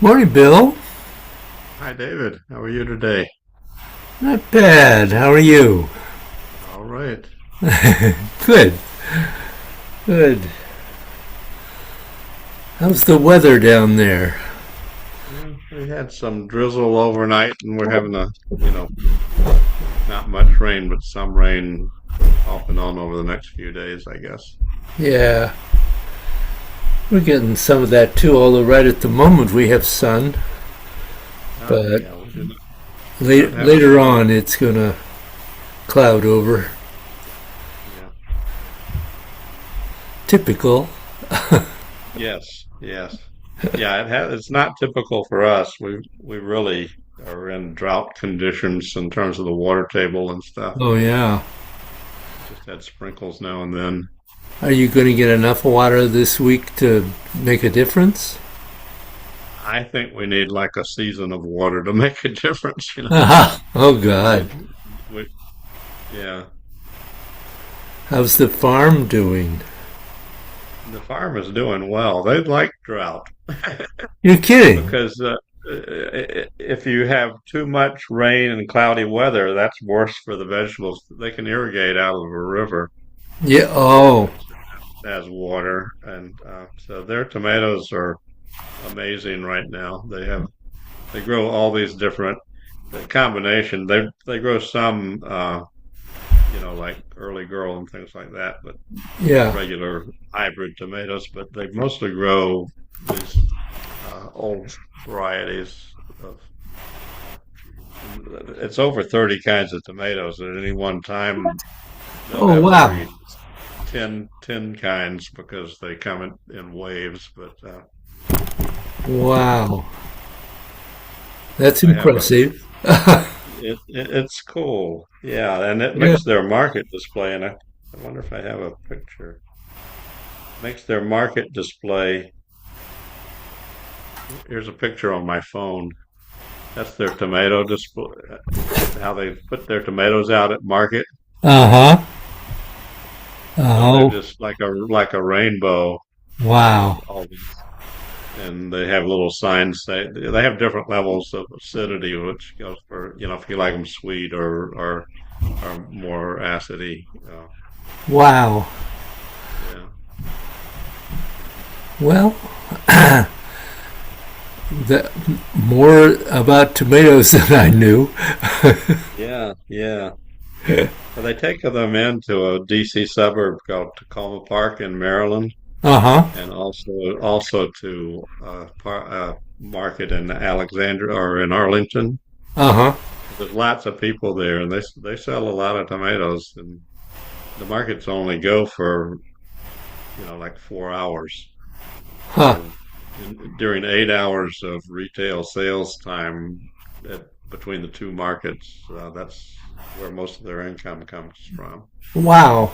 Morning, Bill. Hi, David. How are you today? Not bad. How are you? All right. Good. Good. How's the weather down there? Yeah, we had some drizzle overnight, and we're having not much rain, but some rain off and on over the next few days, I guess. Yeah, we're getting some of that too, although right at the moment we have sun, Oh, but yeah, we do not have any later rain. on it's going to cloud over. Yeah. Typical. Yes, yes. Yeah, it's not typical for us. We really are in drought conditions in terms of the water table and stuff. Oh, yeah. Just had sprinkles now and then. Are you going to get enough water this week to make a difference? I think we need like a season of water to make a difference, Aha. Oh, God. We, yeah. How's the farm doing? The farm is doing well. They like drought You're kidding. because if you have too much rain and cloudy weather, that's worse for the vegetables. They can irrigate out of a river, Yeah. Oh, which has water, and so their tomatoes are amazing right now. They grow all these different the combination. They grow some like early girl and things like that, but yeah. regular hybrid tomatoes, but they mostly grow these old varieties of. It's over 30 kinds of tomatoes at any one time. They'll Oh, have wow. maybe 10 kinds because they come in waves. But Wow. That's they have impressive. it's cool, yeah, and it Yeah. makes their market display. And I wonder if I have a picture. Makes their market display. Here's a picture on my phone. That's their tomato display. How they put their tomatoes out at market. Uh-huh. So they're Oh, just like a rainbow of wow. all these, and they have little signs. They have different levels of acidity, which goes for if you like them sweet or more acidy. Wow. Yeah, Well, the more about tomatoes than I knew. yeah, yeah. Well, they take them into a DC suburb called Tacoma Park in Maryland, Uh-huh. and also to market in Alexandria or in Arlington. Uh-huh. There's lots of people there, and they sell a lot of tomatoes, and the markets only go for like 4 hours. Huh. So during 8 hours of retail sales time between the two markets, that's where most of their income comes from. Wow.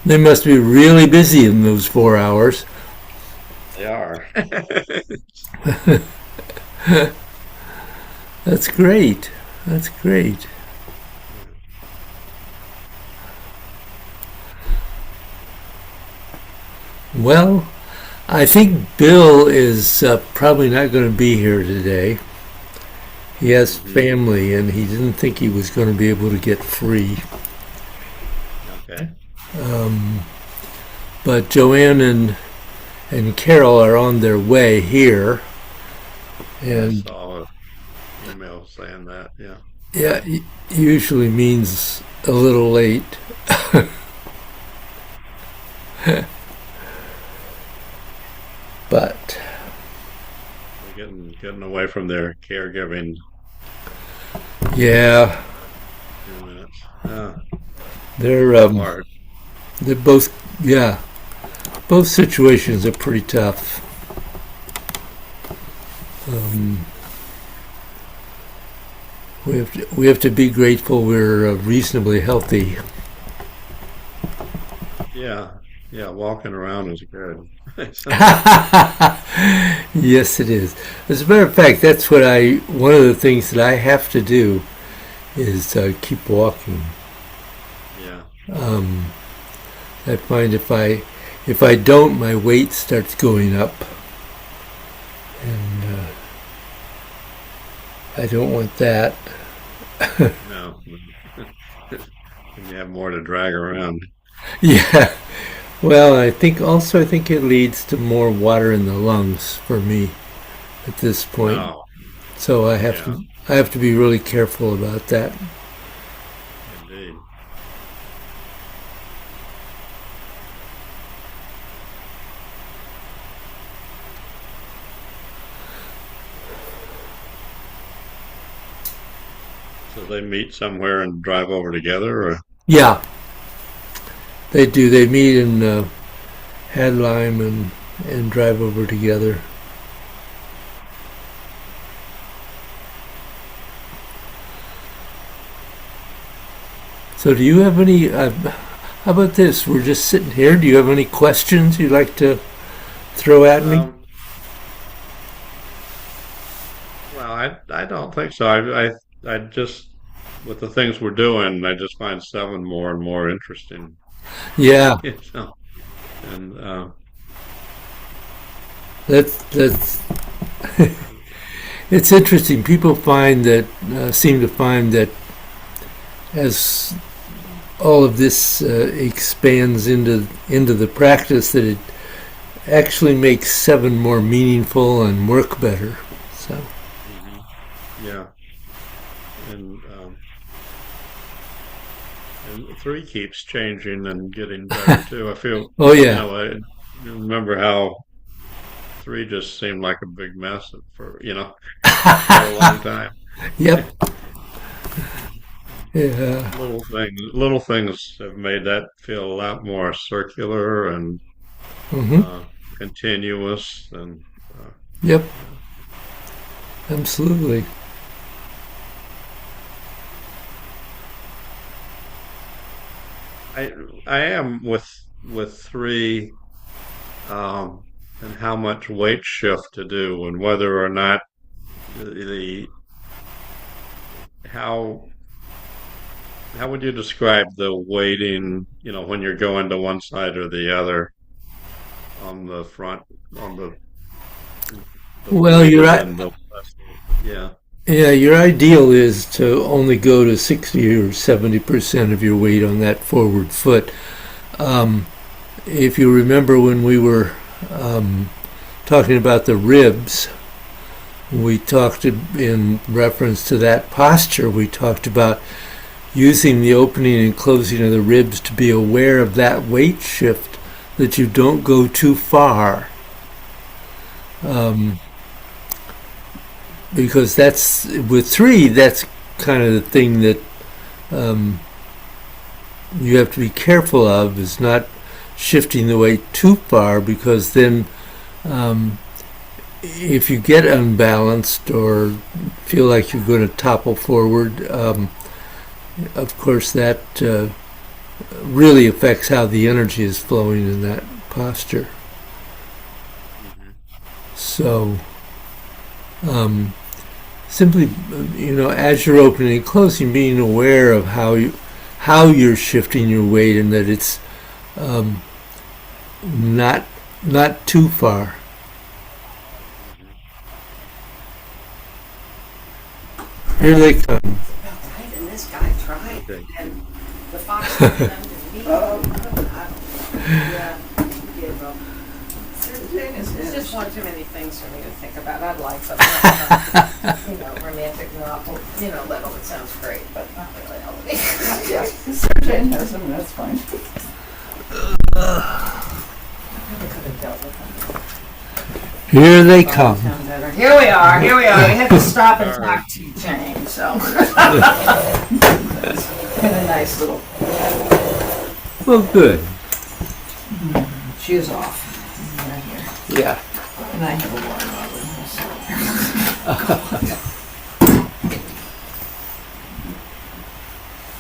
They must be really busy in those 4 hours. They are. That's great. That's great. Well, I think Bill is probably not going to be here today. He has Hmm. family and he didn't think he was going to be able to get free. Okay. Um, but Joanne and Carol are on their way here, I and saw an email saying that. Yeah. yeah, usually means a little late. But They're getting away from their caregiving yeah, 2 minutes. they're So hard. they're both yeah, both situations are pretty tough. Um, we have to be grateful we're reasonably healthy. Yeah. Yeah. Walking around is good. So, Yes, it is. As a matter of fact, that's one of the things that I have to do is keep walking. yeah. Um, I find if I don't, my weight starts going up, and I don't want that. No. And you have more to drag around. Yeah. Well, I think it leads to more water in the lungs for me at this point. Oh, So I have yeah. to I have to be really careful about that. Indeed. So they meet somewhere and drive over together, or Yeah, they do. They meet in Hadlime and drive over together. So do you have any? How about this? We're just sitting here. Do you have any questions you'd like to throw at me? um, well, I don't think so. I just with the things we're doing, I just find seven more and more interesting. Yeah, You know, and that's it's interesting. People seem to find that as all of this expands into the practice, that it actually makes seven more meaningful and work better. So, hmm yeah, and three keeps changing and getting better too. I feel, oh yeah, I remember how three just seemed like a big mess for a long time. yep, yeah, Little things have made that feel a lot more circular and hmm uh, continuous, and yep, yeah. absolutely. I I am with three, um, and how much weight shift to do, and whether or not the how how would you describe the weighting, when you're going to one side or the other on the front, on the Well, you're weighted right. and the less weight? Yeah. Yeah, your ideal is to only go to 60 or 70% of your weight on that forward foot. Um, if you remember when we were talking about the ribs, we talked in reference to that posture, we talked about using the opening and closing of the ribs to be aware of that weight shift, that you don't go too far. Um, because that's with three, that's kind of the thing that um, you have to be careful of, is not shifting the weight too far, because then um, if you get unbalanced or feel like you're going to topple forward, of course that really affects how the energy is flowing in that posture. hmm So um, simply, as you're opening and closing, being aware of how you're shifting your weight, and that it's um, not not too far. hmm Here they come. About right, and this guy tried, Okay. and the fox told him to It's just one too many things for me to think about. I'd like something, romantic novel, little, it sounds great, but not really Elodie. Yeah, Sarah Jane has them, that's fine. Here they come. Here we are. We had to stop and talk to Jane, so. And a nice little, Well, good. shoes off. Right here. Yeah. And I have a water bottle.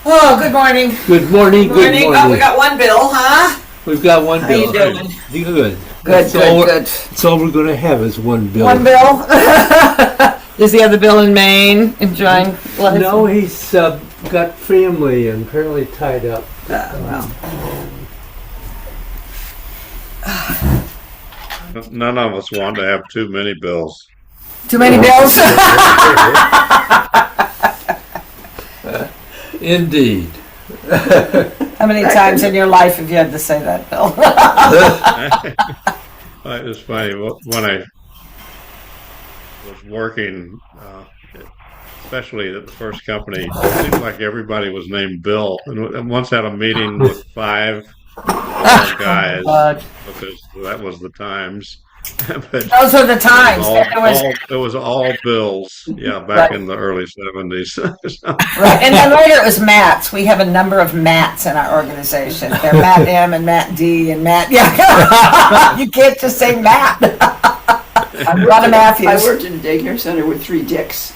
Oh, good morning. Good morning. Good morning. Oh, we got one bill, huh? We've got one How bill. you doing? Good. Good. That's all we're going to have is one bill. One bill? Is the other bill in Maine enjoying life? No, he's got family and apparently tied up. Well. None of us want to have too many bills. Too many bills? Indeed. How many times in your life have you had to say that, Bill? It was funny when I was working, especially at the first company. It seemed like everybody was named Bill, and once had a meeting with 5 guys because that was the times. But Those were the times. it was all Bills. Yeah, back in the early 70s. So, Right, and then later it was Matts. We have a number of Matts in our organization. They're Matt M and Matt D and Matt. Yeah, you can't just say Matt. A lot of Matthews. I worked in a daycare center with 3 Dicks.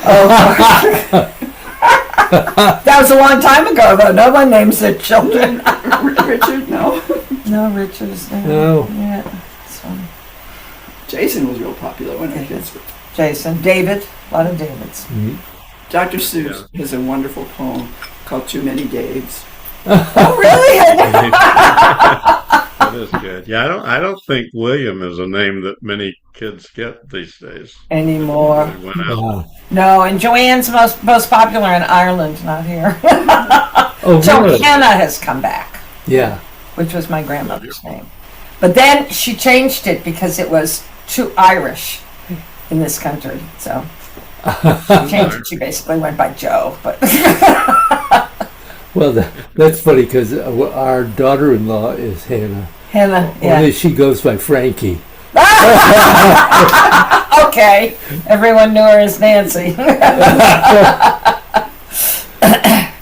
Oh. That was a long time ago, though. No one names their children. Richard, no. No, Richards. No. Yeah, it's funny. Jason was real popular when our kids were. Jason, David, a lot of Davids. Dr. Seuss has a wonderful poem called Too Many Daves. Oh, really? that is good. Yeah, I don't think William is a name that many kids get these days. Anymore. It went out. No, and Joanne's most popular in Ireland, not here. Oh, really? Johanna has come back, Yeah. which was my grandmother's name. But then she changed it because it was too Irish in this country. So she changed it. She basically went by Joe. But Well, that's funny because our daughter-in-law is Hannah. Hannah, Only yeah. she goes by Frankie. Okay, everyone knew her as Nancy.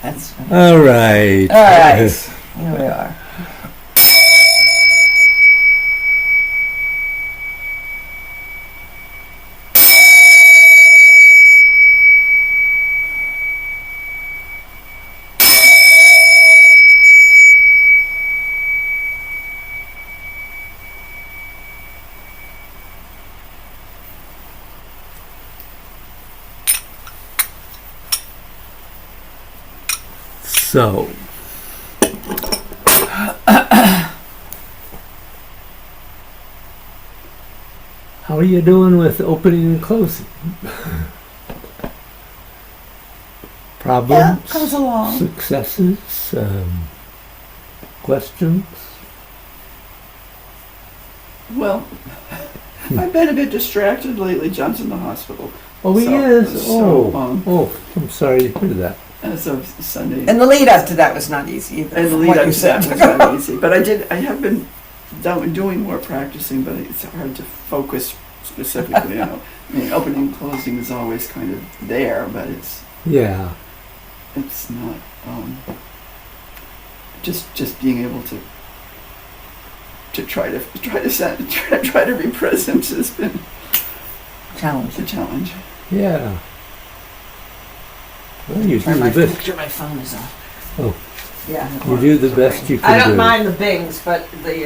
That's funny. All right. All right, here we are. So, how are you doing with opening and closing? Problems? Yeah, comes along. Successes? Questions? Well, I've been a bit distracted lately. John's in the hospital. Oh, he So- is? so, I'm sorry to hear that. As of Sunday. And the lead up to that was not easy either. And the from lead what up you to that said. was not easy. But I have been doing more practicing, but it's hard to focus specifically. I mean, opening and closing is always kind of there, but it's Yeah. not just being able to try to be present has been Challenge. the challenge. Yeah. Well, you do Turn my, the make best. sure my phone is off. Oh. Yeah. You do the best you can I don't do. mind the bings, but the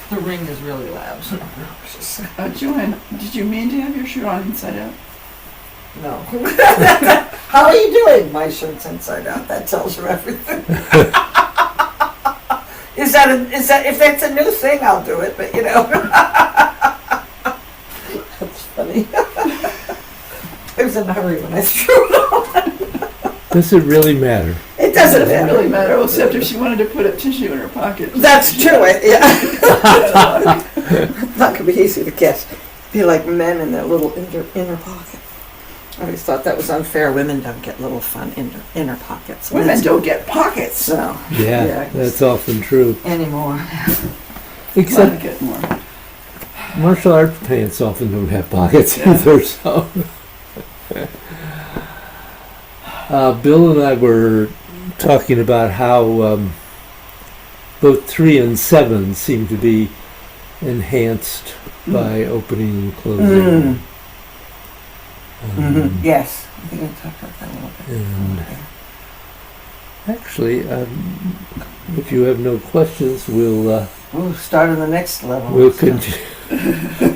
the ring is really loud. Joanne, did you mean to have your shirt on inside out? No. How are you doing? My shirt's inside out. That tells you everything. Is that if that's a new thing, I'll do it. But that's funny. I was in a hurry when I threw it on. Does it really matter? It doesn't Doesn't really matter, except if she wanted to put a tissue in her pocket. That's true. Yeah. That could be easy to guess. Be like men in their little inner pocket. I always thought that was unfair. Women don't get little fun inner pockets. Women don't get pockets. So Yeah, that's often true. anymore. Except Get more. martial arts pants often don't have pockets either, so. Bill and I were talking about how both 3 and 7 seem to be enhanced by opening and closing. Yes. I think I talked about that a little bit. And actually, if you have no questions, we'll Start on the next level. continue.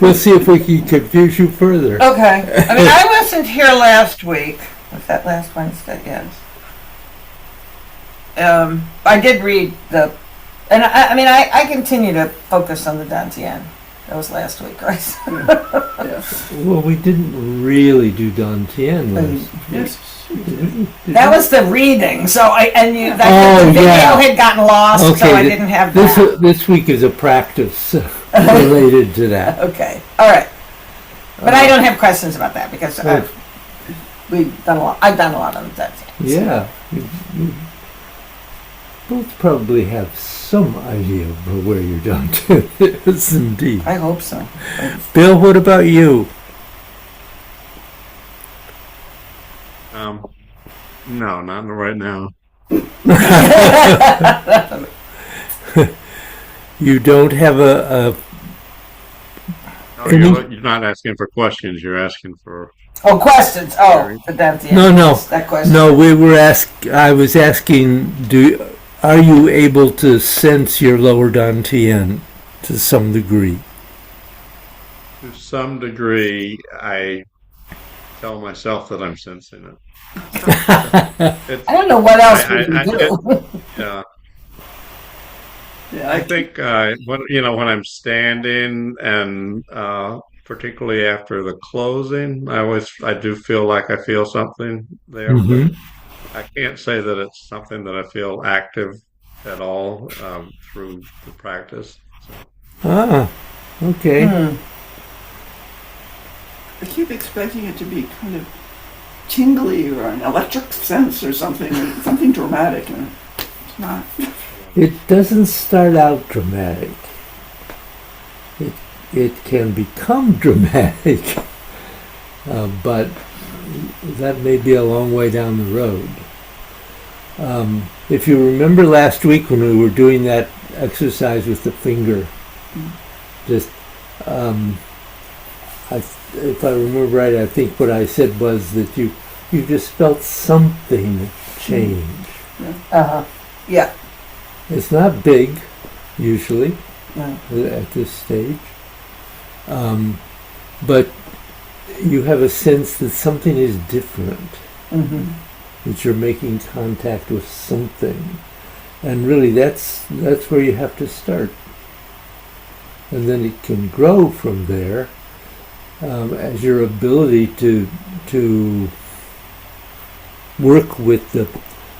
We'll see if we can confuse you further. Okay. I mean, I wasn't here last week. Was that last Wednesday? Yes. I did read and I continue to focus on the Dantian. That was last week, right? Well, we didn't really do Dantian last. Yes. That was the reading. So the video yeah. had gotten lost, Okay, so I didn't have that. This week is a practice related to that. Okay. All right. But I don't have questions about that because Good. we've done a lot. I've done a lot on the Dantian. Yeah. You both probably have some idea of where you're done to. Yes, indeed. I hope so. Bill, what about you? No, not right now. You don't have a No, you're not asking for questions. You're asking for. Oh, questions. Oh, the Dantian. No. That question. No, I was asking, are you able to sense your lower Dantian to some degree? To some degree, I tell myself that I'm sensing it. I don't know what else we can do. Yeah. Yeah, I think when I'm standing and particularly after the closing, I do feel like I feel something there, but I can't say that it's something that I feel active at all through the practice. So. Okay. I keep expecting it to be kind of tingly or an electric sense or something dramatic, and it's not. It doesn't start out dramatic. It can become dramatic, but that may be a long way down the road. If you remember last week when we were doing that exercise with the finger, just if I remember right, I think what I said was that you just felt something change. Yeah. It's not big, usually, No. at this stage. But you have a sense that something is different, that you're making contact with something. And really, that's where you have to start. And then it can grow from there as your ability to work with the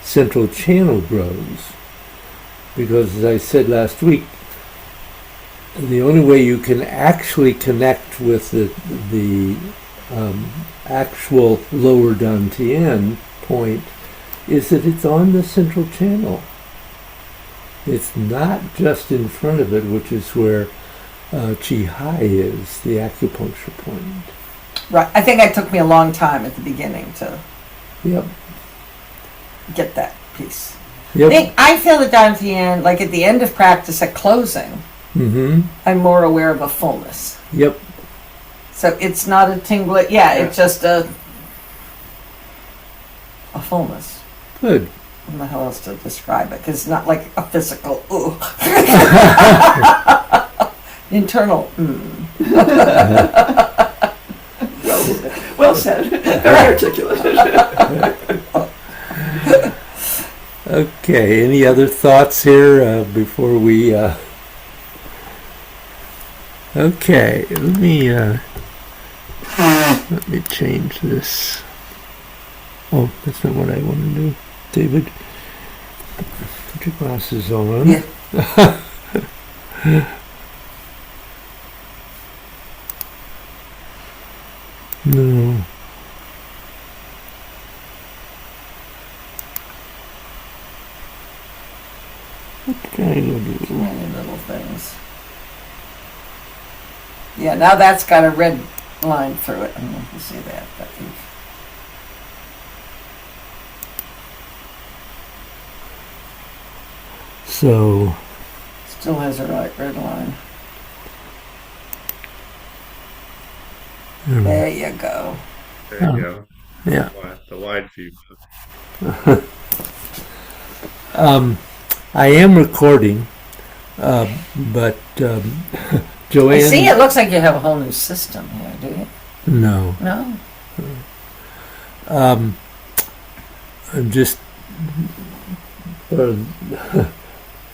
central channel grows. Because as I said last week, the only way you can actually connect with the actual lower Dantian point is that it's on the central channel. It's not just in front of it, which is where Chi Hai is, the acupuncture point. Right. I think it took me a long time at the beginning to get that piece. Yep. I feel the Dantian, like at the end of practice, at closing, I'm more aware of a fullness. Yep. So it's not a tinglet. Yeah, it's just a fullness. Good. I don't know how else to describe it, because it's not like a physical, ooh. Internal, Well said. Very articulate. Okay, any other thoughts here before we... Okay, let me change this. Oh, that's not what I want to do, David. Put your glasses on. Yeah. No. What can I do? Too many little things. Yeah, now that's got a red line through it. I don't know if you see that, but So, still has a red line. There you go. There you go. yeah. The wide view. I am recording, but Joanne. I see, it looks like you have a whole new system here, do you? No. No? I'm just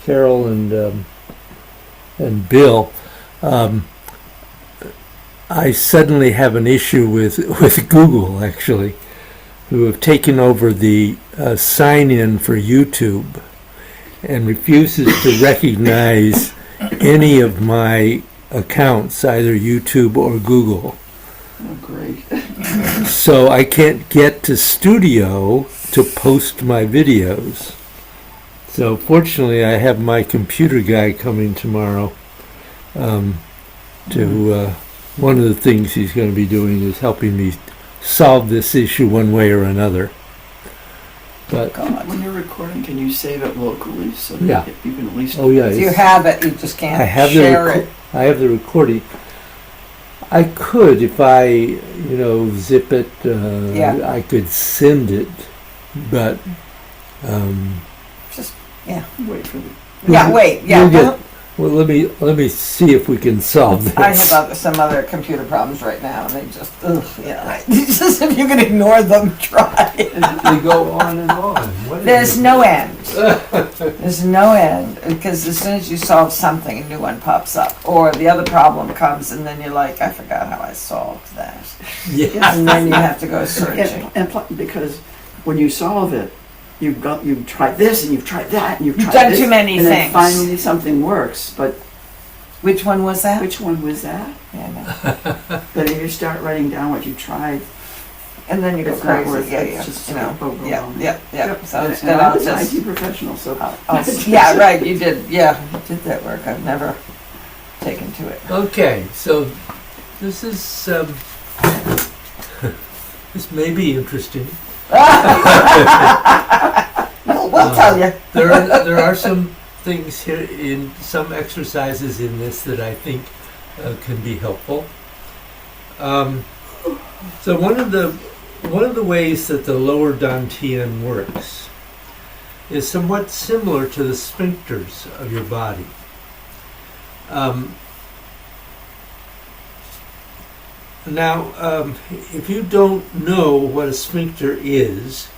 Carol and Bill. I suddenly have an issue with Google, actually, who have taken over the sign-in for YouTube and refuses to recognize any of my accounts, either YouTube or Google. Oh, great. So I can't get to Studio to post my videos. So fortunately, I have my computer guy coming tomorrow. One of the things he's going to be doing is helping me solve this issue one way or another. But When you're recording, can you save it locally so that Yeah. you can at least... oh yeah, If you have it, you just can't I have share it. I have the recording. I could, if I, zip it. Yeah. I could send it, but Just, yeah. Wait for the... Yeah, wait, yeah. We'll get- well, let me see if we can solve this. I have some other computer problems right now, and they just, just if you can ignore them, try. They go on and on. What is There's it? no end. There's no end, because as soon as you solve something, a new one pops up. Or the other problem comes, and then you're like, I forgot how I solved that. Yeah. And then you have to go searching. Because when you solve it, you've tried this and you've tried that and you've tried done this, too many and things. then finally something works. But Which one was that? which one was that? Yeah, no. But if you start writing down what you tried, And then you go it's not crazy. worth Yeah, it. yeah. It's just You know. overwhelming. Yeah. So And instead, I I'll was an just. IT professional, so Yeah, right. You did. Yeah, you did that work. I've never taken to it. Okay, so this is this may be interesting. We'll tell you. There are some things here in some exercises in this that I think can be helpful. So one of the ways that the lower dantian works is somewhat similar to the sphincters of your body. Now, if you don't know what a sphincter is,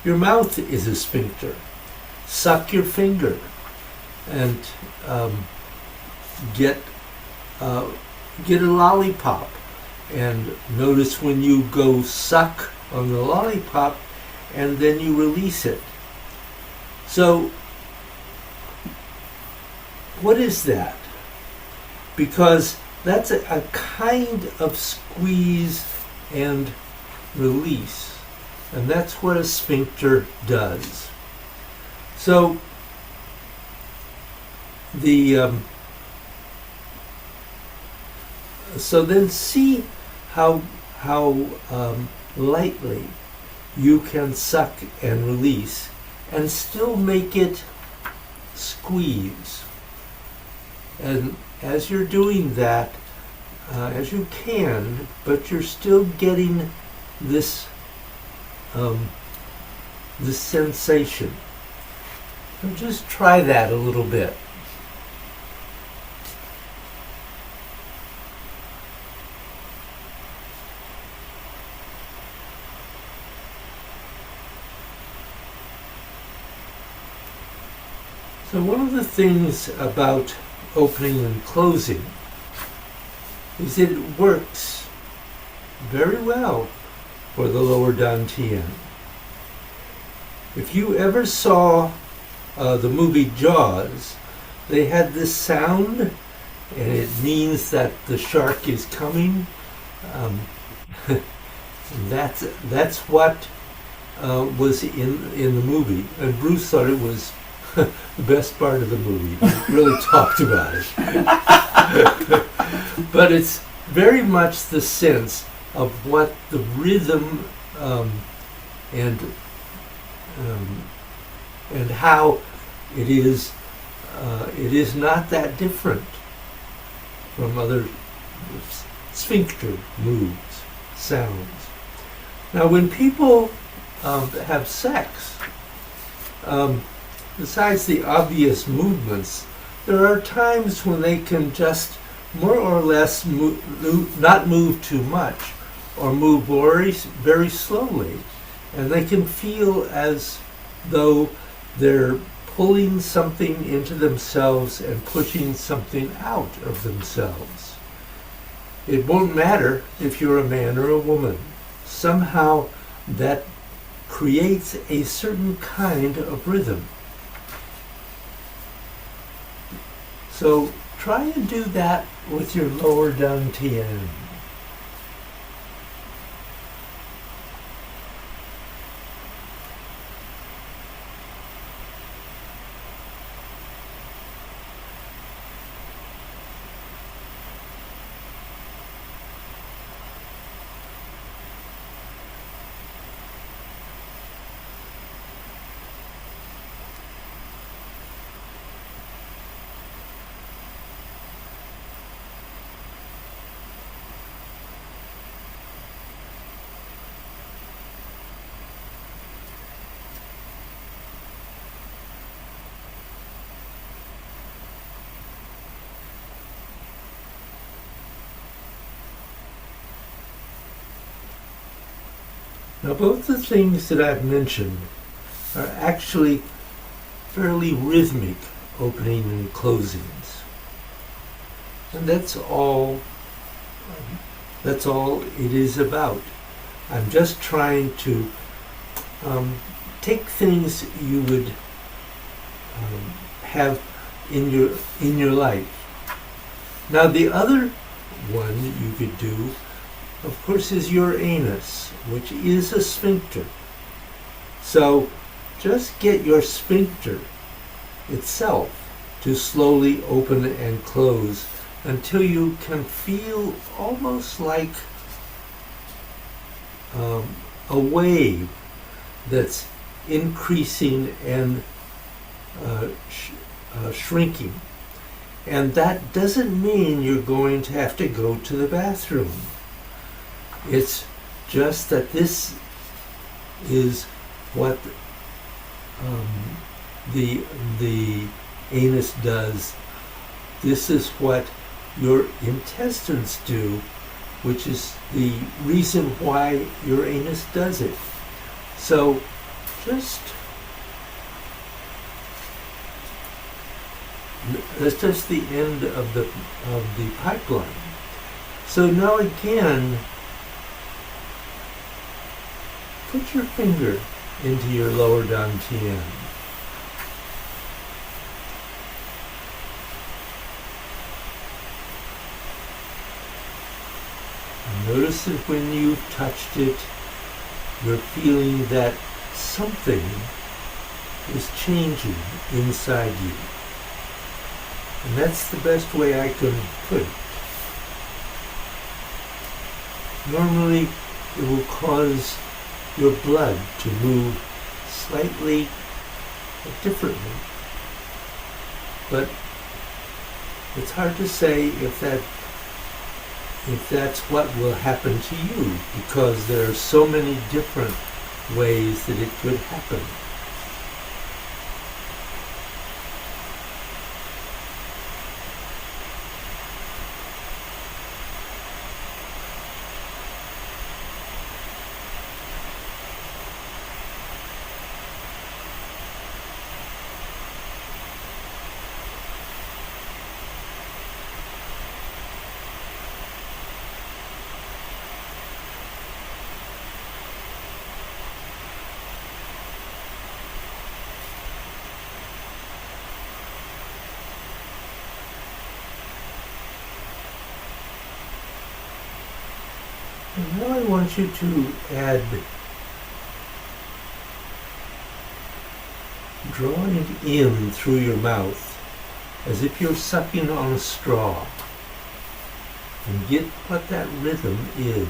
your mouth is a sphincter. Suck your finger and get a lollipop, and notice when you go suck on the lollipop and then you release it. So what is that? Because that's a kind of squeeze and release, and that's what a sphincter does. So so then see how lightly you can suck and release and still make it squeeze. And as you're doing that, as you can, but you're still getting this this sensation. So just try that a little bit. So one of the things about opening and closing is it works very well for the lower dantian. If you ever saw the movie Jaws, they had this sound, and it means that the shark is coming. Um, that's what was in the movie, and Bruce thought it was the best part of the movie. He really talked about it. But it's very much the sense of what the rhythm and how it is. It is not that different from other sphincter moves, sounds. Now, when people have sex, besides the obvious movements, there are times when they can just more or less not move too much, or move very, very slowly, and they can feel as though they're pulling something into themselves and pushing something out of themselves. It won't matter if you're a man or a woman. Somehow that creates a certain kind of rhythm. So try and do that with your lower dantian. Now, both the things that I've mentioned are actually fairly rhythmic opening and closings. And that's all it is about. I'm just trying to take things you would have in your life. Now, the other one you could do, of course, is your anus, which is a sphincter. So just get your sphincter itself to slowly open and close until you can feel almost like a wave that's increasing and shrinking. And that doesn't mean you're going to have to go to the bathroom. It's just that this is what the anus does. This is what your intestines do, which is the reason why your anus does it. So that's just the end of the pipeline. So now again, put your finger into your lower dantian. And notice that when you've touched it, you're feeling that something is changing inside you. And that's the best way I can put it. Normally, it will cause your blood to move slightly differently. But it's hard to say if that's what will happen to you, because there are so many different ways that it could happen. And now I want you to add drawing it in through your mouth as if you're sucking on a straw. And get what that rhythm is.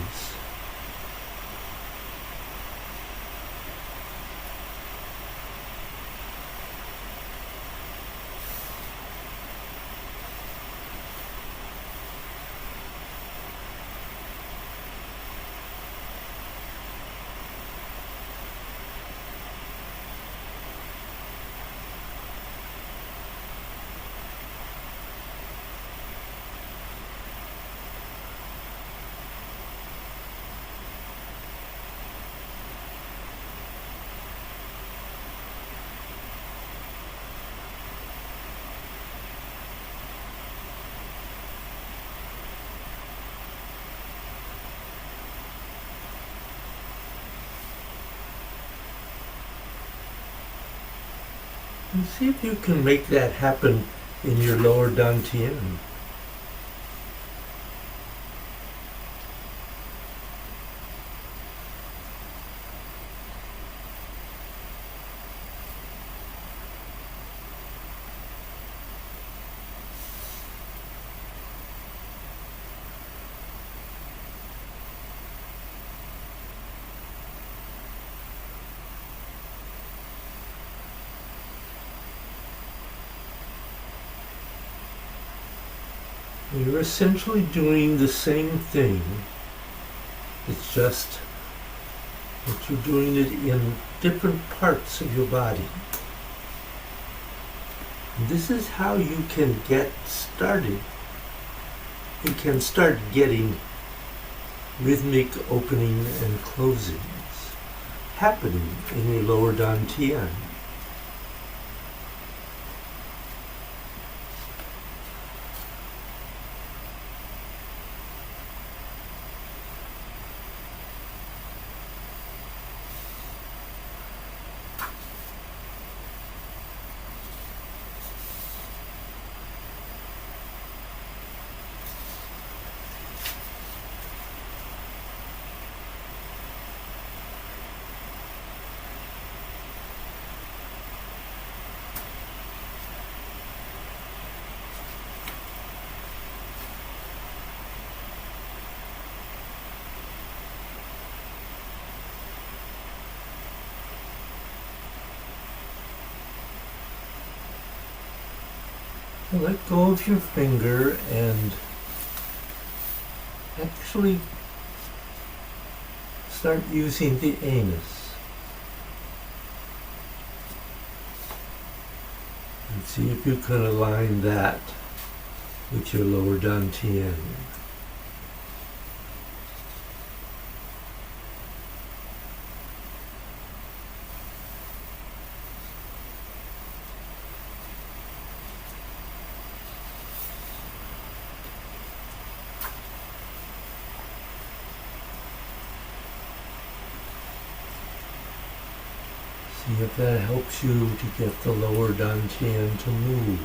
And see if you can make that happen in your lower dantian. You're essentially doing the same thing. It's just that you're doing it in different parts of your body. And this is how you can get started. You can start getting rhythmic opening and closings happening in your lower dantian. Let go of your finger and actually start using the anus. And see if you can align that with your lower dantian. See if that helps you to get the lower dantian to move.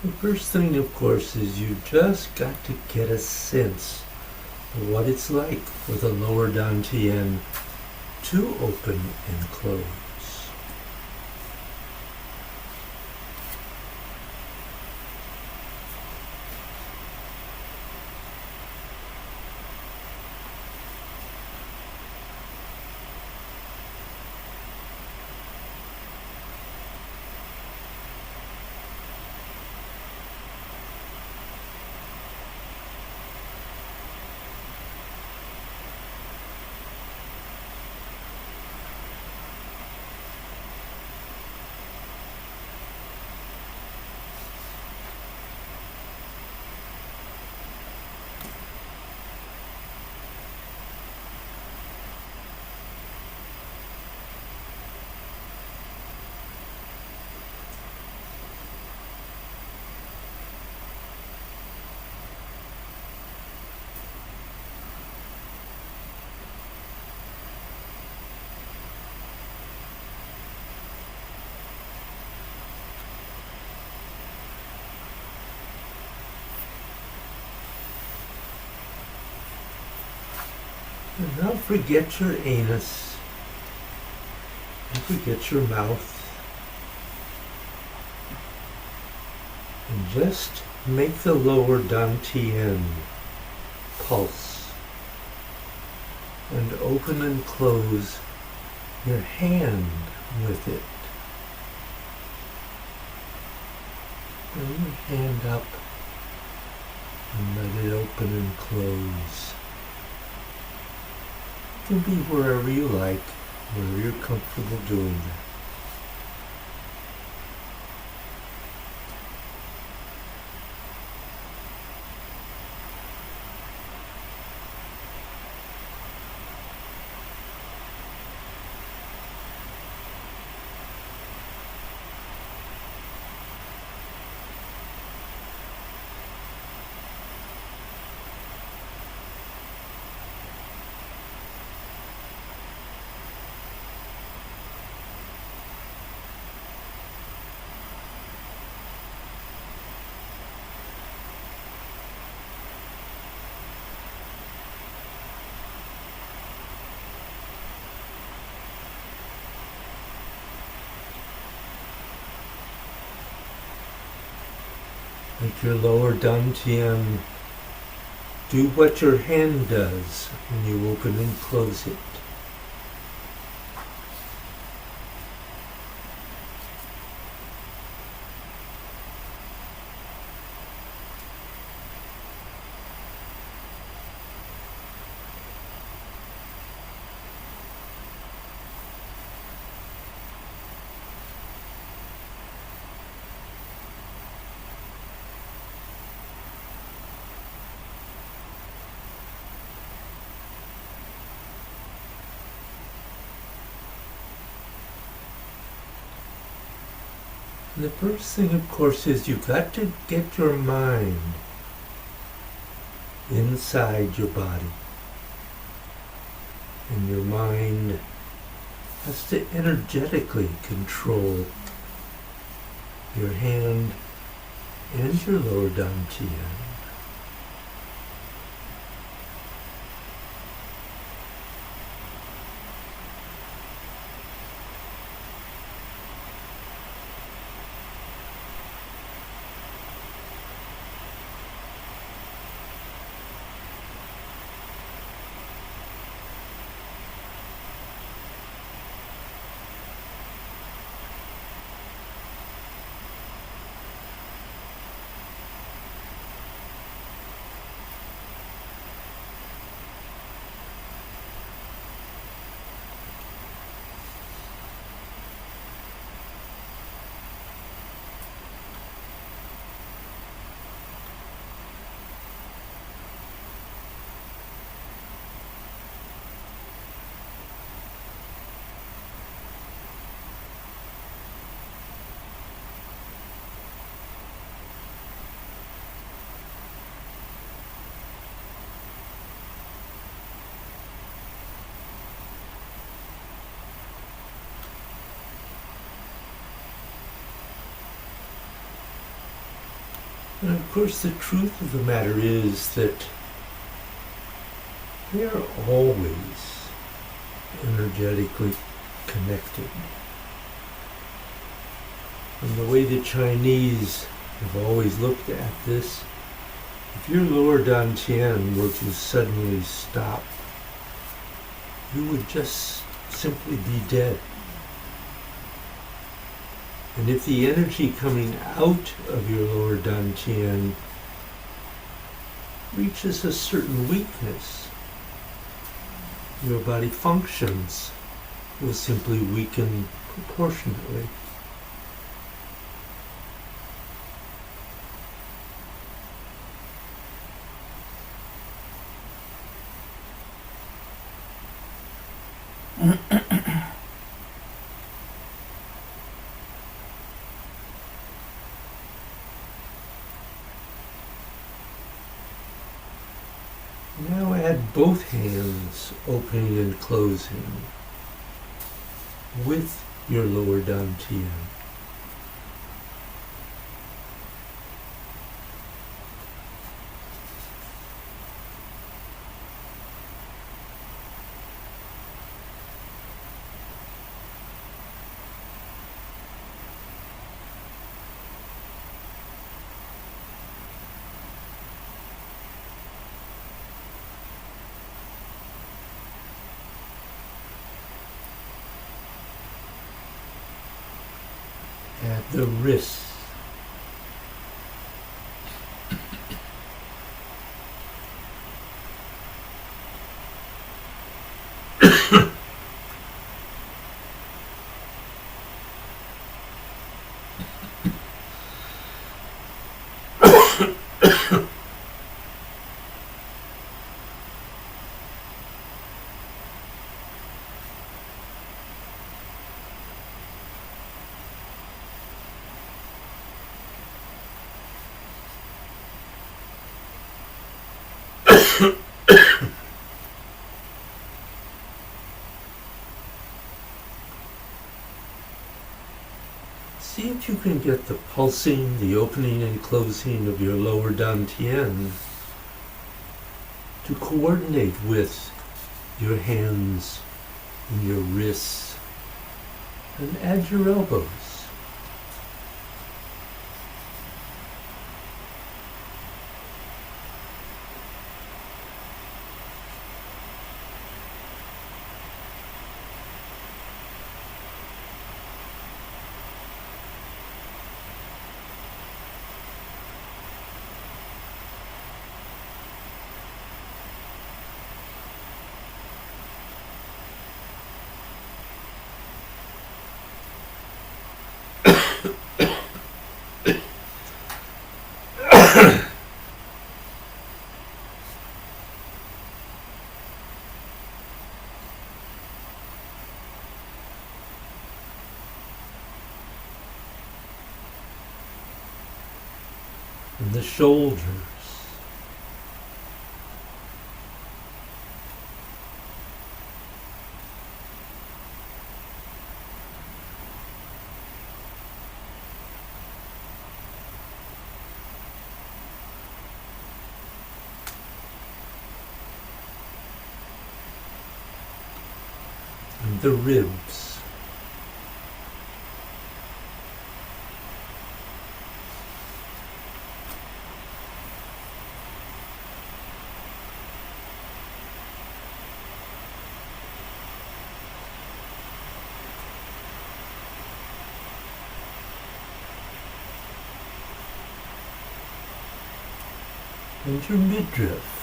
The first thing, of course, is you just got to get a sense of what it's like for the lower dantian to open and close. And now forget your anus. And forget your mouth. And just make the lower dantian pulse. And open and close your hand with it. Bring your hand up and let it open and close. It can be wherever you like, wherever you're comfortable doing that. Make your lower dantian do what your hand does when you open and close it. And the first thing, of course, is you've got to get your mind inside your body. And your mind has to energetically control your hand and your lower dantian. And of course, the truth of the matter is that we are always energetically connected. And the way the Chinese have always looked at this, if your lower dantian were to suddenly stop, you would just simply be dead. And if the energy coming out of your lower dantian reaches a certain weakness, your body functions will simply weaken proportionately. Now add both hands opening and closing with your lower dantian. the wrists. See if you can get the pulsing, the opening and closing of your lower dantian to coordinate with your hands and your wrists, and add your elbows. And the shoulders. And the ribs. And your midriff.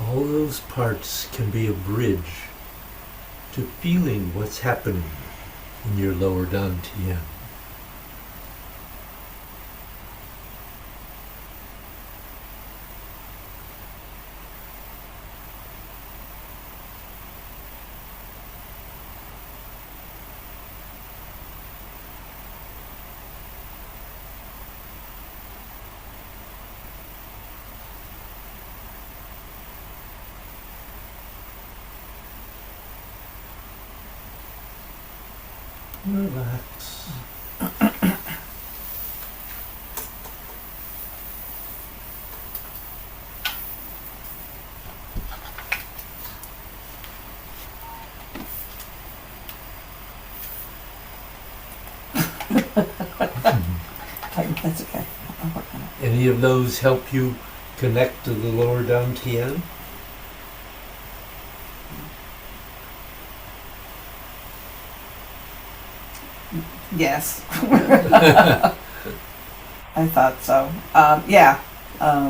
All those parts can be a bridge to feeling what's happening in your lower dantian. Relax. That's okay. I'll work on it. Any of those help you connect to the lower dantian? Yes. I thought so. Yeah. I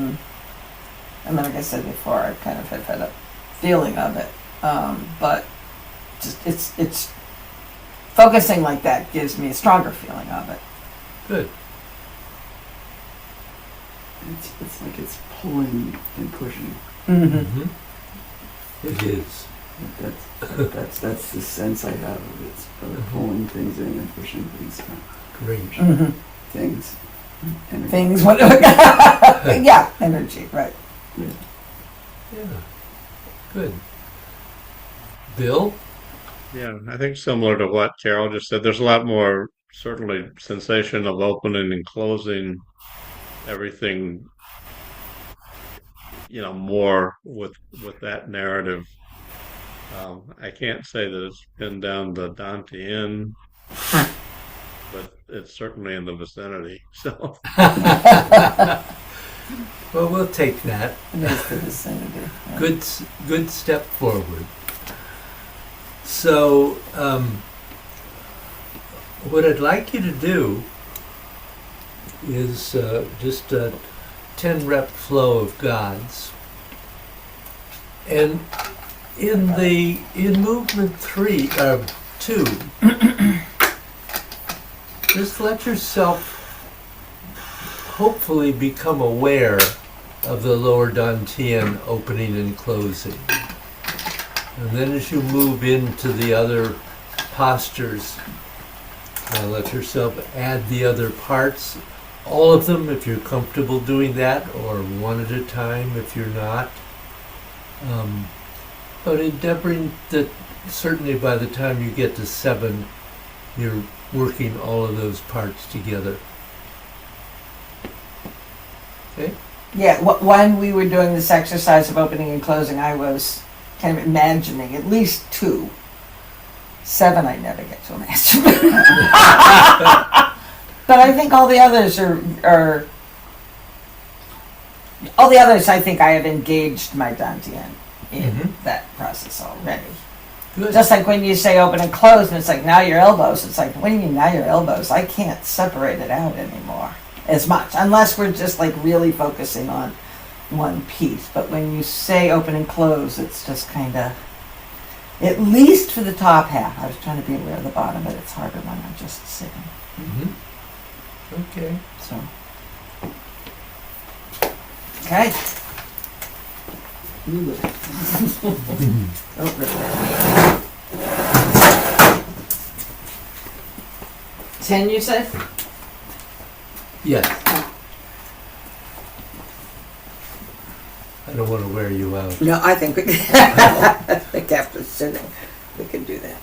mean, like I said before, I kind of have had a feeling of it. But just it's focusing like that gives me a stronger feeling of it. Good. It's like it's pulling and pushing. Mm-hmm. It is. That's the sense I have of it. It's pulling things in and pushing things out. Great. Mm-hmm. Things. Energy. Things. Yeah, energy. Right. Yeah. Yeah. Good. Bill? Yeah, I think similar to what Carol just said, there's a lot more certainly sensation of opening and closing everything, more with that narrative. I can't say that it's pinned down the Dantean, but it's certainly in the vicinity. So Well, we'll take that. It is the vicinity. Yeah. Good step forward. So, what I'd like you to do is just a 10 rep flow of gods. And in movement 2, just let yourself hopefully become aware of the lower dantian opening and closing. And then as you move into the other postures, let yourself add the other parts, all of them if you're comfortable doing that, or one at a time if you're not. But endeavoring that certainly by the time you get to 7, you're working all of those parts together. Okay? Yeah, when we were doing this exercise of opening and closing, I was kind of imagining at least 2. 7 I never get to imagine. But I think all the others are all the others I think I have engaged my Dantian in that process already. Good. Just like when you say open and close and it's like now your elbows, it's like, what do you mean now your elbows? I can't separate it out anymore as much, unless we're just like really focusing on one piece. But when you say open and close, it's just kind of, at least for the top half. I was trying to be aware of the bottom, but it's harder when I'm just sitting. Okay. So, okay. Don't rip that. 10, you said? Yes. I don't want to wear you out. No, I think we can. I think after sitting, we can do that.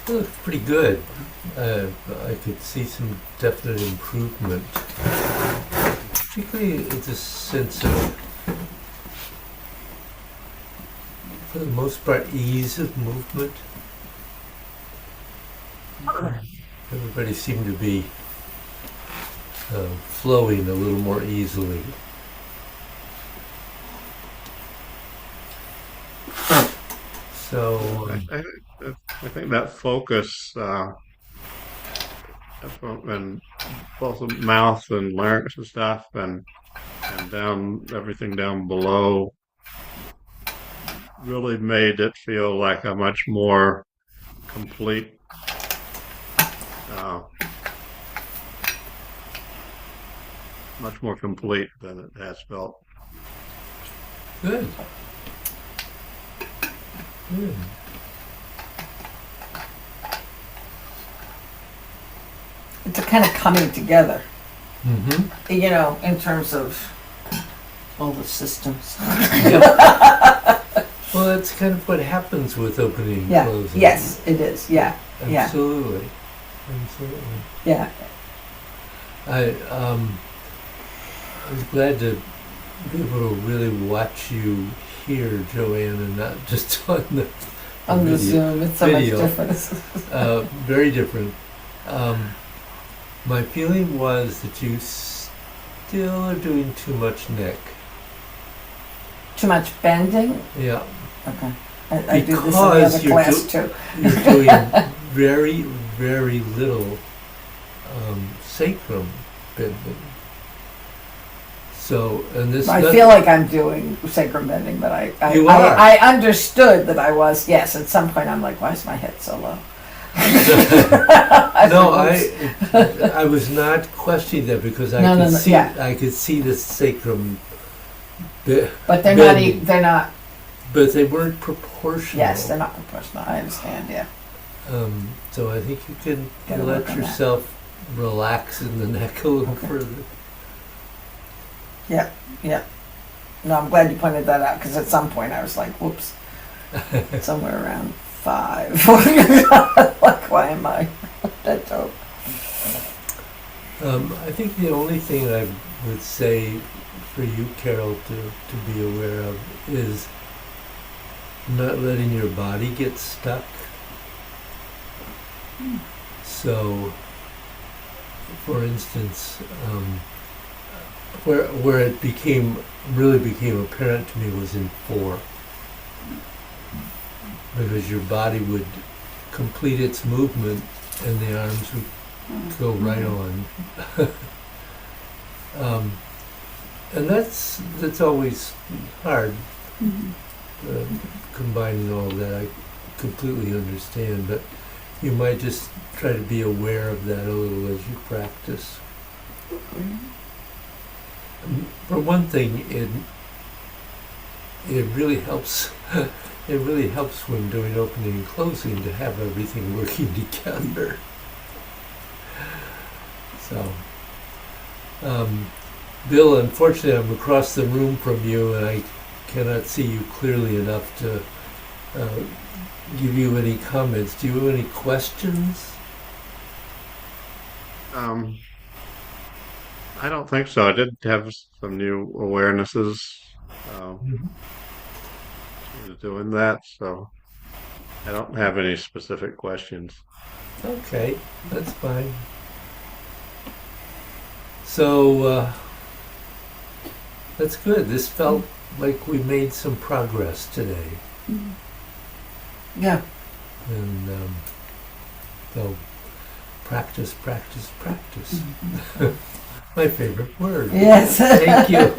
It looks pretty good. I could see some definite improvement, particularly with a sense of, for the most part, ease of movement. Everybody seemed to be flowing a little more easily. So, I think that focus and both the mouth and larynx and stuff, and down everything down below, really made it feel like a much more complete, uh, much more complete than it has felt. good. Good. It's a kind of coming together, Mm-hmm. you know, in terms of all the systems. Well, that's kind of what happens with opening and Yeah. closing. Yes, it is. Yeah. Yeah. Absolutely. Absolutely. Yeah. I was glad to be able to really watch you here, Joanne, and not just on the On the video. Zoom, it's so much Video. different. Very different. My feeling was that you still are doing too much neck. Too much bending. Yeah, Okay. I do this in the Because other you're class too. you're doing very, very little sacrum bending. So, and this I feel like I'm doing sacrum bending, but You are. I understood that I was. Yes, at some point I'm like, why is my head so low? No, I was not questioning that because I No, could no, see yeah. I could see the sacrum, But they're bending. not. They're not. but they weren't proportional. Yes, they're not proportional. I understand. Yeah. So I think you can Gotta work let on that. yourself relax in the neck a little Okay. further. Yeah. No, I'm glad you pointed that out because at some point I was like, whoops, somewhere around 5. Like, why am I that dope? I think the only thing I would say for you, Carol, to be aware of is not letting your body get stuck. So, for instance, where it really became apparent to me was in 4, because your body would complete its movement and the arms would go right on. And that's always hard, combining all of that. I completely understand, but you might just try to be aware of that a little as you practice. For one thing, it really helps. It really helps when doing opening and closing to have everything working together. So, Bill, unfortunately, I'm across the room from you, and I cannot see you clearly enough to give you any comments. Do you have any questions? I don't think so. I did have some new awarenesses doing that, so I don't have any specific questions. Okay, that's fine. So, that's good. This felt like we made some progress today. Yeah. And so, practice, practice, practice. My favorite word. Yes. Thank you.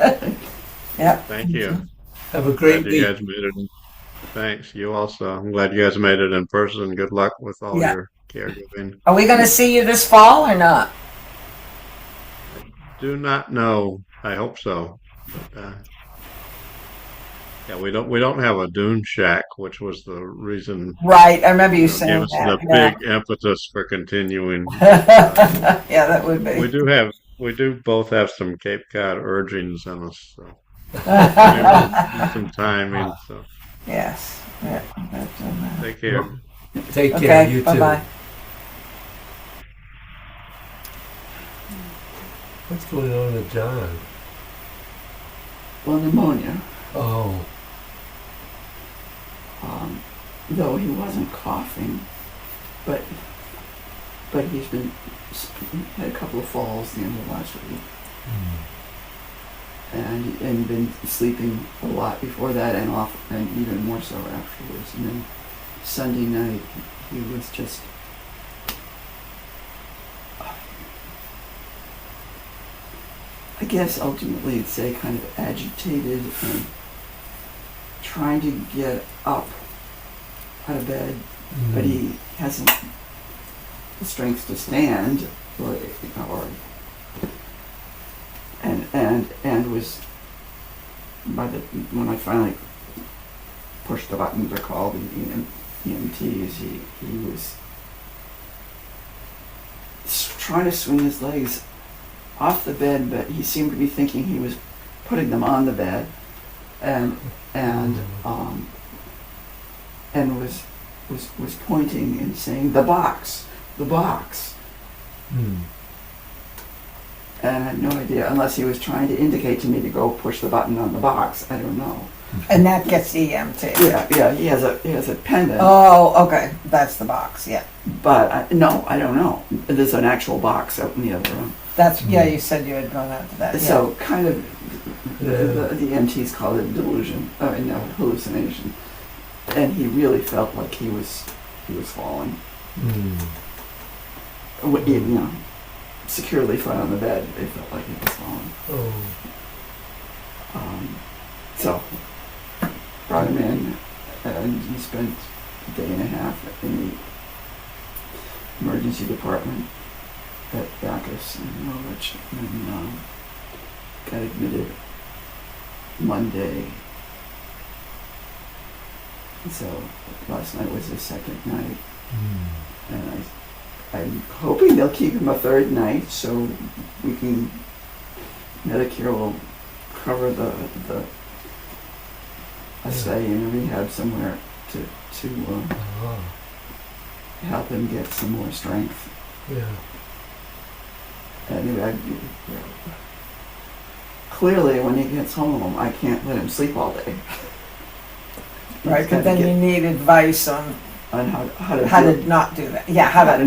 Yep. Thank you. Have a great Glad you week. guys made it. Thanks. You also. I'm glad you guys made it in person. Good luck with all Yeah. your caregiving. Are we going to see you this fall or not? Do not know. I hope so. But, Yeah, we don't have a dune shack, which was the reason, Right, I remember you gave saying us that. the big impetus for continuing. Yeah, yeah, that would We be. do have, we do both have some Cape Cod urgings in us, so maybe do some timing. So Yes. Yeah, take care. Take care, okay, you bye too. bye. What's going on with John? Well, pneumonia, Oh, though he wasn't coughing, but he's been had a couple of falls the end of last week, and been sleeping a lot before that, and even more so afterwards. And then Sunday night he was just I guess ultimately you'd say kind of agitated and trying to get up out of bed, but he hasn't the strength to stand, or and was when I finally pushed the button to call the EMTs, he was trying to swing his legs off the bed, but he seemed to be thinking he was putting them on the bed, and was pointing and saying the box. And I had no idea, unless he was trying to indicate to me to go push the button on the box. I don't know. And that gets EMT. Yeah, he has a pendant. Oh, okay, that's the box. Yeah, But I don't know. There's an actual box out in the other room. that's yeah. You said you had gone out to that. Yeah. So kind of the EMTs call it delusion, hallucination, and he really felt like he was falling. Securely flat on the bed. It felt like he was falling. So brought him in, and he spent a day and a half in the emergency department at Advabced in Norwich, and got admitted Monday. And so last night was his second night, and I'm hoping they'll keep him a third night so we can Medicare will cover a stay in a rehab somewhere to help him get some more strength. yeah. Anyway, clearly when he gets home, I can't let him sleep all day. Right, but then you need advice on on how to how do to not do that. Yeah, how do I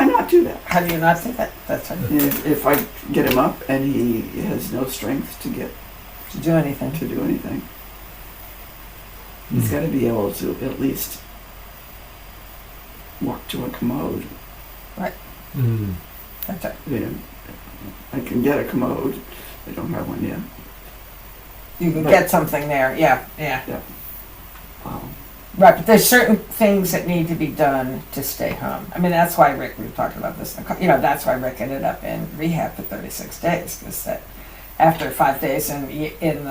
not do that? how do you not do that? That's right. If I get him up and he has no strength to To do anything. do anything, he's got to be able to at least walk to a commode. That's right. I can get a commode. I don't have one yet. You can But- get something there. Yeah, yeah. Um, Right, but there's certain things that need to be done to stay home. I mean, that's why Rick, we've talked about this, that's why Rick ended up in rehab for 36 days, because that after 5 days in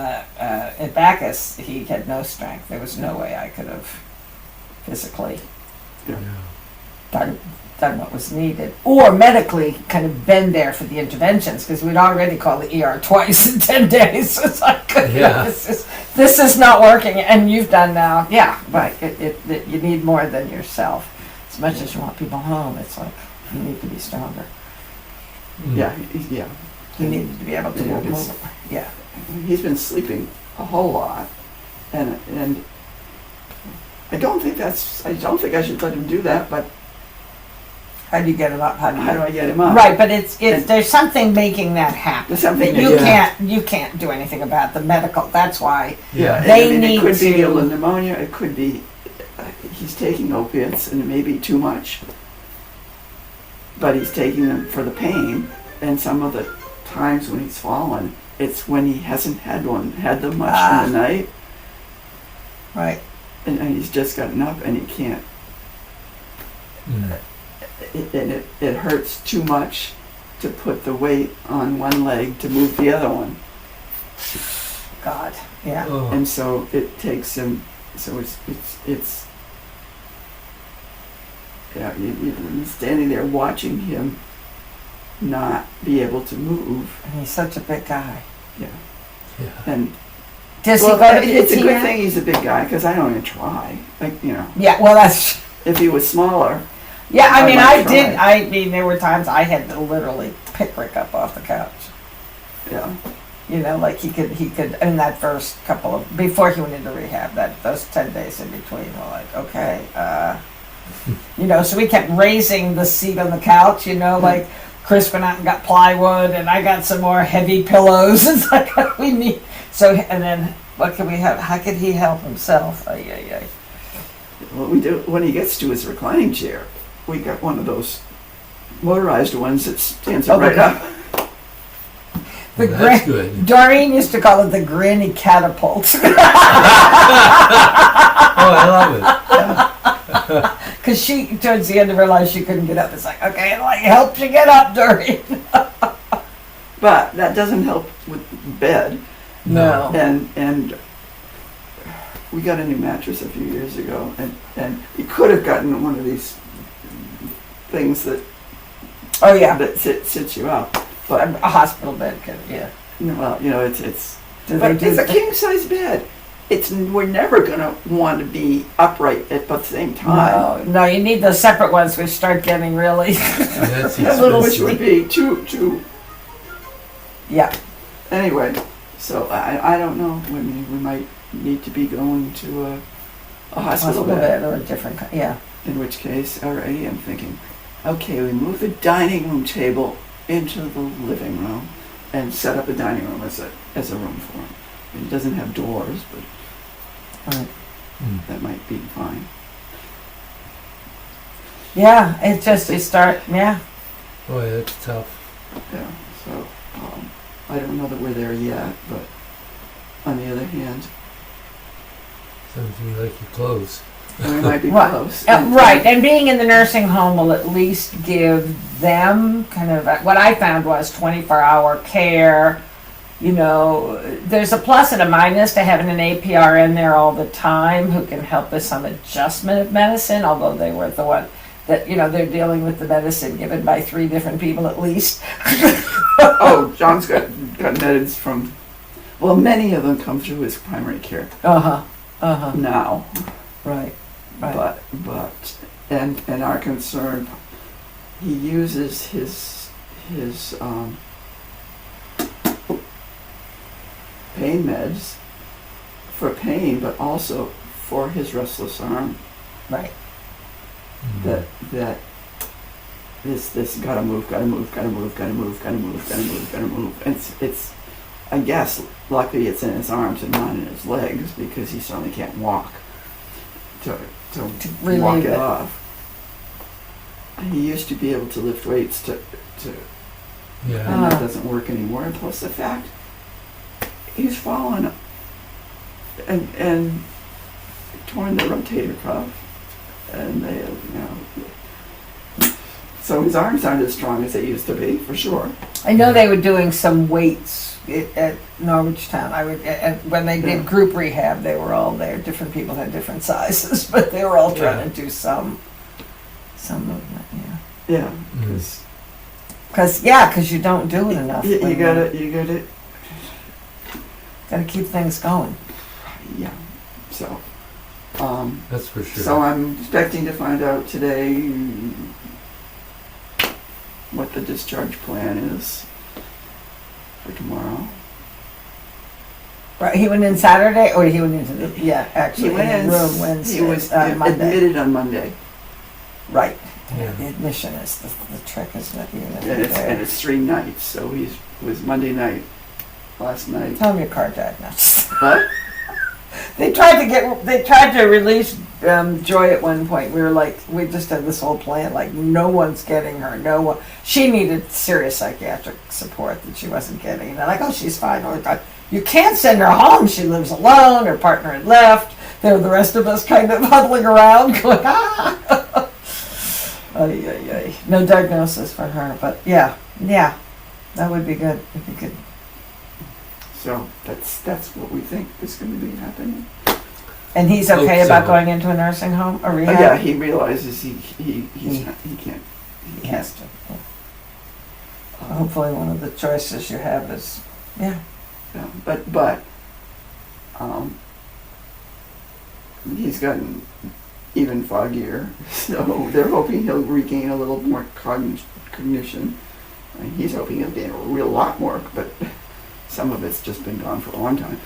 Bacchus, he had no strength. There was no way I could have physically done what was needed, or medically kind of been there for the interventions, because we'd already called the ER twice in 10 days. It's like, this is not working, and you've done now. Yeah, right. You need more than yourself. As much as you want people home, it's like you need to be stronger. yeah. You need to be able to move more. Yeah. He's been sleeping a whole lot, and I don't think I should let him do that, but How do you get him up? How do I get him up? Right, but it's there's something making that happen. There's something that that- you can't do anything about the medical. That's why Yeah, They it need could be to- a pneumonia. It could be he's taking opiates, and it may be too much, but he's taking them for the pain. And some of the times when he's fallen, it's when he hasn't had them much in the night, right. and he's just gotten up and he can't. It hurts too much to put the weight on one leg to move the other one. God, yeah. Oh. And so it takes him. So it's. Yeah, you're standing there watching him not be able to move. And he's such a big guy. Yeah. Yeah. And Does well, he go to it's a PT good now? thing he's a big guy because I don't even try. Like, you know, Yeah, well, that's. if he was smaller, Yeah, I I mean, might I mean, there were times I had to literally pick Rick up off the couch. yeah. You know, like he could, in that first couple of, before he went into rehab, those 10 days in between were like, okay, you know, so we kept raising the seat on the couch, you know, like Chris went out and got plywood and I got some more heavy pillows. It's like, we need, so, and then what could we have, how could he help himself? Ay, ay, ay. What we do when he gets to his reclining chair, we got one of those motorized ones that stands right up. The Well, that's good. Doreen used to call it the granny catapult. Oh, I love it. Because she, towards the end of her life, she couldn't get up. It's like, okay, it like helps you get up, Doreen. But that doesn't help with bed. No. And we got a new mattress a few years ago, and we could have gotten one of these things that Oh, yeah. that sits you up. But A hospital bed could, yeah. well, you know, it's Do but they do it's a that? king size bed. We're never gonna want to be upright at the same time. No, you need those separate ones which start getting really, That's A little which expensive. would be too. yeah. Anyway, so I don't know. I mean, we might need to be going to a hospital Hospital bed. bed or a different, yeah. In which case, already I'm thinking, okay, we move the dining room table into the living room and set up a dining room as a room for him. It doesn't have doors, but Right. Mm. that might be fine. Yeah, it's just, you start, yeah. Boy, that's tough. Yeah, so I don't know that we're there yet, but on the other hand, Sounds to me like you're close. we might be Right. close. Right, and being in the nursing home will at least give them kind of, what I found was 24-hour care. You know, there's a plus and a minus to having an APR in there all the time who can help with some adjustment of medicine, although they were the one that, you know, they're dealing with the medicine given by 3 different people at least. Oh, John's got meds from, well, many of them come through his primary care Uh-huh, uh-huh, now. right, right. But and our concern, he uses his pain meds for pain, but also for his restless arm. Right. Mm. That this gotta move. And it's I guess luckily it's in his arms and not in his legs because he certainly can't walk to relieve walk it it. off. He used to be able to lift weights to Yeah. and that Ah. doesn't work anymore. And plus the fact he's fallen and torn the rotator cuff, and they, you know, so his arms aren't as strong as they used to be, for sure. I know they were doing some weights at Norwich Town. When they did Yeah. group rehab, they were all there. Different people had different sizes, but they were all trying Yeah. to do some movement. Yeah, Yeah, Mm. because because you don't do it enough. you when gotta gotta keep things going. yeah. So That's for sure. so I'm expecting to find out today what the discharge plan is for tomorrow. Right, he went in Saturday, or he went into the actually He went in in. the room Wednesday. He was Monday. admitted on Monday. Right. Yeah. The admission is the trick, isn't it? And it's 3 nights, so it was Monday night, last night. Tell him your car died nuts. What? They tried to release Joy at one point. We were like, we just had this whole plan, like no one's getting her, no one. She needed serious psychiatric support that she wasn't getting. And they're like, oh, she's fine. Or you can't send her home. She lives alone. Her partner had left. There were the rest of us kind of huddling around, going, ah. Ay, ay, ay. No diagnosis for her, but yeah, that would be good. It'd be good. So that's what we think is going to be happening. And he's Hope okay about so. going into a nursing home or Oh, rehab? yeah, he realizes he can't. He has to. Hopefully one of the choices you have is, yeah. Yeah, but he's gotten even foggier, so they're hoping he'll regain a little more cognition. I mean, he's hoping he'll gain a real lot more, but some of it's just been gone for a long time.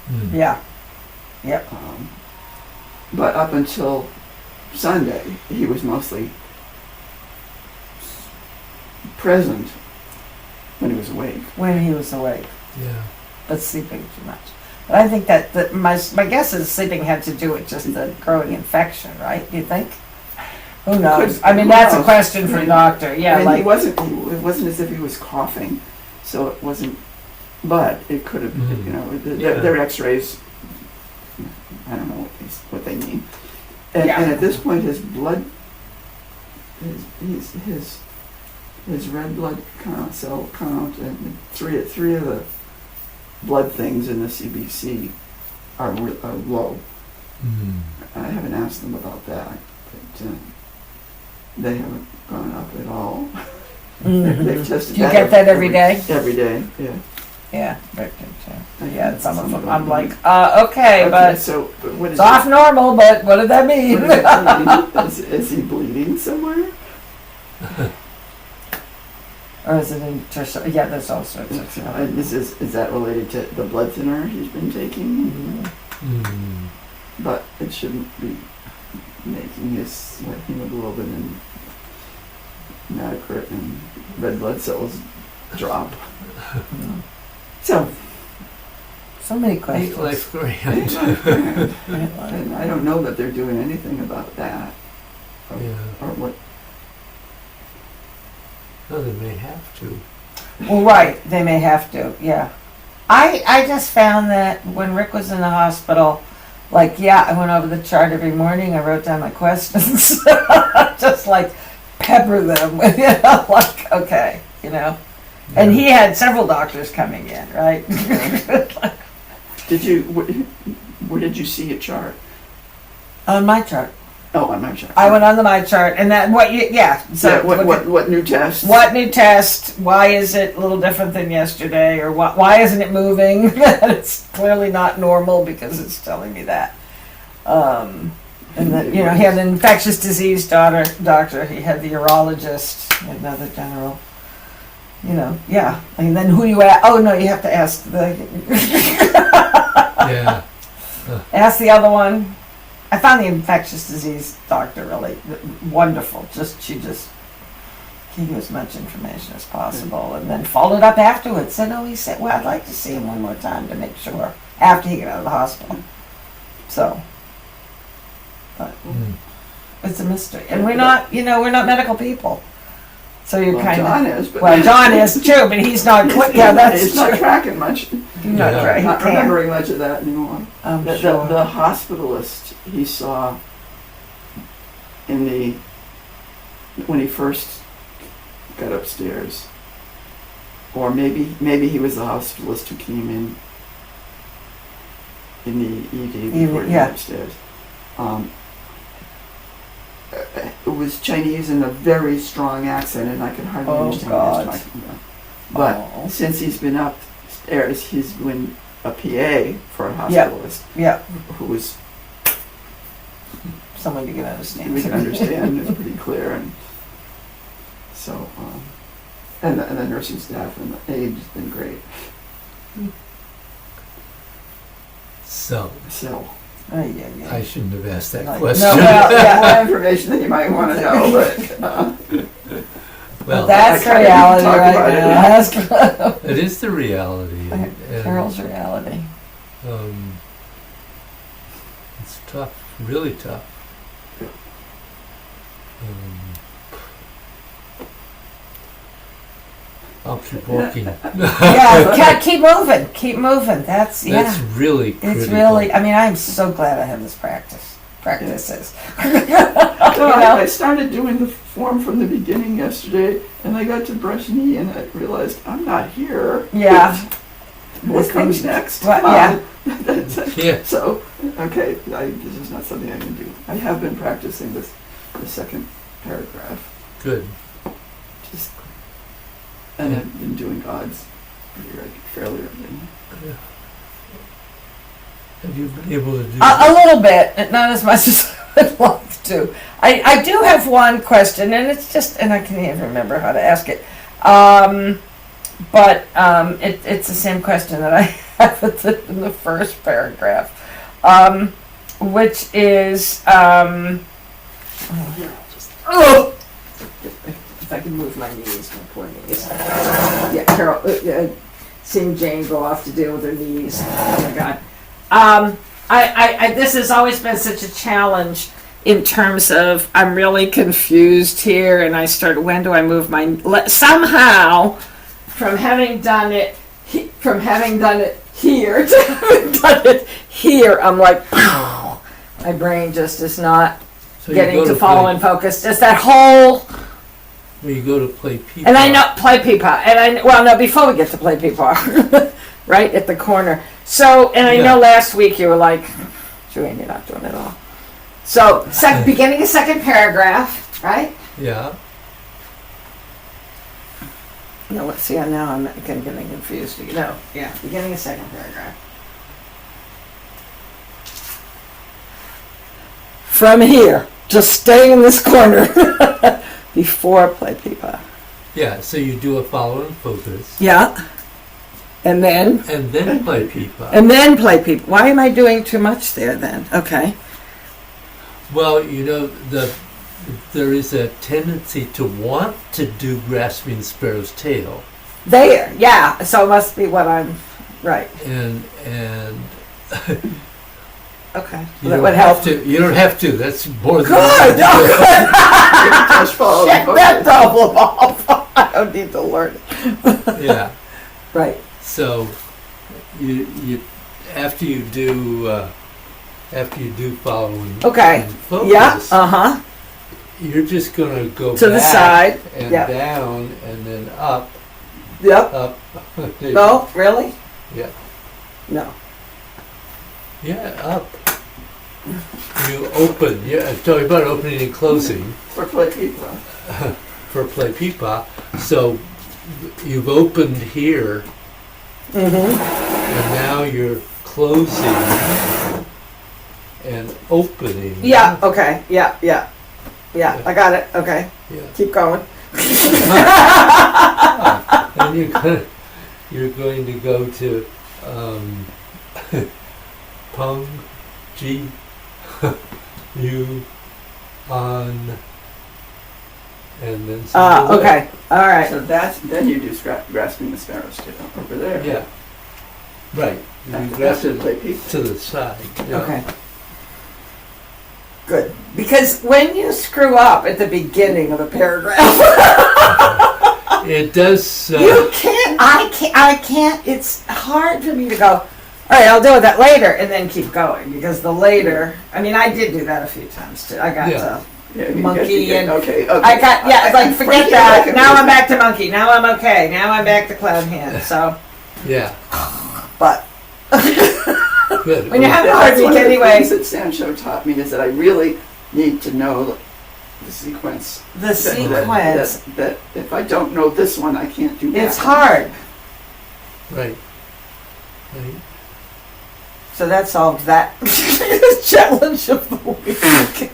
Mm. Yeah. Yep. But up until Sunday, he was mostly present when he was awake. When he was awake, Yeah. but sleeping too much. But I think that my guess is sleeping had to do with just the growing infection, right? Do you think? Who knows? I mean, Who that's a knows? question for a doctor. Yeah, I mean, like it wasn't as if he was coughing, so it wasn't. But it could have, Mhm. you know, Yeah. their X-rays. I don't know what they mean. And, Yeah. and at this point, his blood, his red blood cell count, and three of the blood things in the CBC are low. Mm. I haven't asked them about that, but they haven't gone up at all. mhm. They've tested. Do you get that every day? Every day, yeah. Yeah, very good too. Yeah, some of them. I'm like, okay, but so but what is it's off normal. But what did that mean? is he bleeding somewhere? Or is it interstitial? Yeah, there's all sorts of stuff. And is that related to the blood thinner he's been taking? Mhm. Mm. But it shouldn't be making his hemoglobin and hematocrit and red blood cells drop. So So many Eight questions. life grant. and I don't know that they're doing anything about that Yeah. or what. No, they may have to. Well, right, they may have to. Yeah, I just found that when Rick was in the hospital, like, yeah, I went over the chart every morning. I wrote down my questions, just like pepper them. Like, okay, And he had several doctors coming in, right? Did you? Where did you see a chart? On my chart. Oh, on my chart. I went on my chart, and that So yeah, what new test? what new test? Why is it a little different than yesterday? Or why isn't it moving? It's clearly not normal because it's telling me that. And then he had an infectious disease doctor. He had the urologist, another general. Yeah. And then who you ask? Oh no, you have to ask Yeah. ask the other one. I found the infectious disease doctor really wonderful. She just gave you as much information as possible, and then followed up afterwards. Said, he said, well, I'd like to see him one more time to make sure after he got out of the hospital. So, but Mm. it's a mystery, and we're not medical people. So you're Well, kind John of is, but John is too, but he's not. Yeah, that's he's true. not tracking much. He's not Yeah. right. He Not can't. remembering much of that anymore. I'm The sure. the hospitalist he saw when he first got upstairs, or maybe he was the hospitalist who came in the ED before he yeah. went upstairs. It was Chinese in a very strong accent, and I could hardly Oh, understand God. what he was talking about. But Oh. since he's been upstairs, he's been a PA for a hospitalist Yeah, who was, someone you can understand. we can understand, is pretty clear, and so, and the nursing staff and the aide has been great. So, So, Oh, yeah. I shouldn't have asked that Like, question. no, well, yeah. more information than you might want to know, but Well, That's I kinda reality talk right about it. now. That's it is the reality. and, Carol's reality. it's tough, really tough. I'll keep walking. Yeah, keep moving. Keep moving. That's really critical. It's really. I mean, I'm so glad I have this practices. I started doing the form from the beginning yesterday, and I got to brush knee, and I realized I'm not here. Yeah. what comes next? Well, Wow. Yeah. So, okay, this is not something I can do. I have been practicing the second paragraph, Good. just, and I've been doing odds fairly regularly. Have you been able to do A little bit, not as much as I would like to. I do have one question, and it's just, and I can't even remember how to ask it. But it's the same question that I have in the first paragraph, which is, if I can move my knees, my poor knees. Yeah, Carol, seeing Jane go off to deal with her knees. Oh my God. This has always been such a challenge in terms of I'm really confused here, and I start, when do I move my, somehow from having done it here to having done it here, I'm like, pow, my brain just is not So you getting go to follow play, and focus. Just that whole, when you go to play peepaw. and I know play peepaw, and well, no, before we get to play peepaw, right at the corner. So, and I Yeah. know last week you were like, Joanne, you're not doing it all. So, beginning of second paragraph, right? Yeah. No, let's see. Now I'm getting confused. No, yeah, beginning of second paragraph. From here, just stay in this corner before play peepaw. Yeah, so you do a follow and focus. Yeah, and then Play peepaw. play peepaw. Why am I doing too much there then? Okay. Well, you know, there is a tendency to want to do grasping sparrow's tail, There, yeah. So it must be what I'm right. and Okay, you that don't would have help. to. You don't have to. That's more than Good. Just follow the Check book. that problem off. I don't need to learn it. Yeah. Right. So, you after you do follow and Okay. and focus, Yeah. you're just gonna go To the back side. and Yeah. down and then up. Yep. No, really? Yeah. No. Yeah, up. You open. Yeah, talking about opening and closing For play peepaw. for play peepaw. So you've opened here, Mm-hmm. and now you're closing and opening. Yeah. Okay. Yeah. Yeah. Yeah. I got it. Okay. Yeah. Keep going. And you're going to go to Pung, G, U, on, and then some below. Okay. All right. So then you do grasping the sparrow's tail over there. Yeah. Right. You After grasp the it play peepaw. to the side. Yeah. Okay. Good. Because when you screw up at the beginning of a paragraph, It does. you can't. I can't. It's hard for me to go. All right, I'll deal with that later, and then keep going because the later. I mean, I did do that a few times too. I got Yeah. Yeah, you Monkey get- and- okay. I got it's like forget Freaking that. like Now a- I'm back to monkey. Now I'm okay. Now I'm back to clown hand. So, Yeah. but Good. when you have a hard That's week one of the anyway, things that Sancho taught me is that I really need to know the sequence. the sequence. That if I don't know this one, I can't do that. It's hard. Right. Right. So that solved that challenge of the week.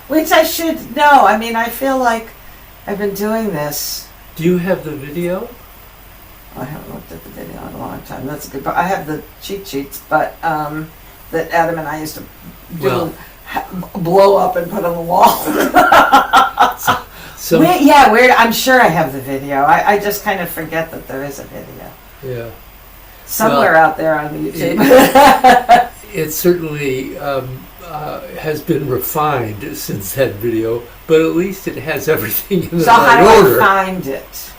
Which I should know. I mean, I feel like I've been doing this. Do you have the video? I haven't looked at the video in a long time. That's a good part. I have the cheat sheets, but that Adam and I used to do, Well- blow up and put on the wall. So Weird. I'm sure I have the video. I just kind of forget that there is a video. yeah. Somewhere out there on YouTube. It certainly has been refined since that video, but at least it has everything in the So how right do order. I find it?